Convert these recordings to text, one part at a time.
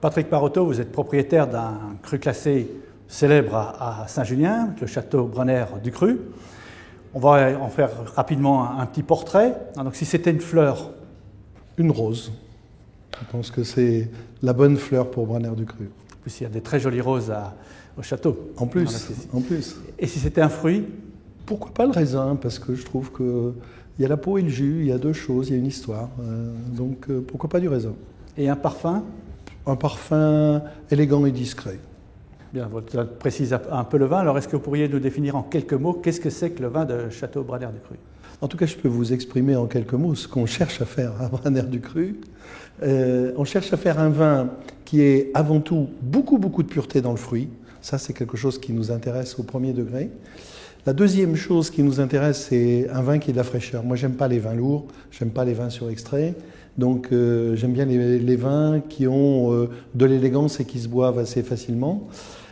Patrick Marotteau, vous êtes propriétaire d'un cru classé célèbre à Saint-Julien, le château Brenner du Cru. On va en faire rapidement un petit portrait. Donc, si c'était une fleur? Une rose. Je pense que c'est la bonne fleur pour Brenner du Cru. En plus, il y a des très jolies roses au château. En plus. Et si c'était un fruit? Pourquoi pas le raisin? Parce que je trouve qu'il y a la peau et le jus, il y a deux choses, il y a une histoire. Donc pourquoi pas du raisin? Et un parfum? Un parfum élégant et discret. Bien, vous précisez un peu le vin. Alors, est-ce que vous pourriez nous définir en quelques mots qu'est-ce que c'est que le vin de Château Brenner du Cru? En tout cas, je peux vous exprimer en quelques mots ce qu'on cherche à faire à Brenner du Cru. On cherche à faire un vin qui est avant tout beaucoup de pureté dans le fruit. Ça, c'est quelque chose qui nous intéresse au premier degré. La deuxième chose qui nous intéresse, c'est un vin qui est de la fraîcheur. Moi, j'aime pas les vins lourds, j'aime pas les vins surextraits. Donc, j'aime bien les vins qui ont de l'élégance et qui se boivent assez facilement.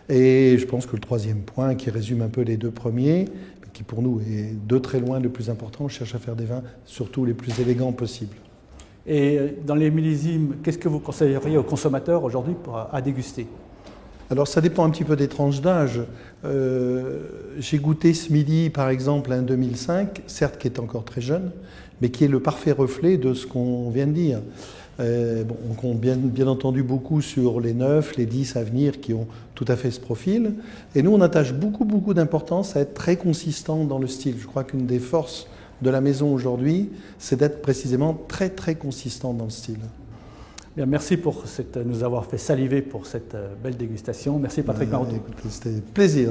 Et je pense que le troisième point, qui résume un peu les deux premiers, qui pour nous est de très loin le plus important, on cherche à faire des vins surtout les plus élégants possibles. Et dans les millésimes, qu'est-ce que vous conseilleriez aux consommateurs aujourd'hui à déguster? Alors ça dépend un petit peu des tranches d'âge. J'ai goûté ce midi par exemple un 2005, certes qui est encore très jeune, mais qui est le parfait reflet de ce qu'on vient de dire. On compte bien entendu beaucoup sur les 9, les 10 à venir qui ont tout à fait ce profil. Et nous, on attache beaucoup d'importance à être très consistant dans le style. Je crois qu'une des forces de la maison aujourd'hui, c'est d'être précisément très consistant dans le style. Bien, merci pour nous avoir fait saliver pour cette belle dégustation. Merci Patrick Marotteau. C'était plaisir.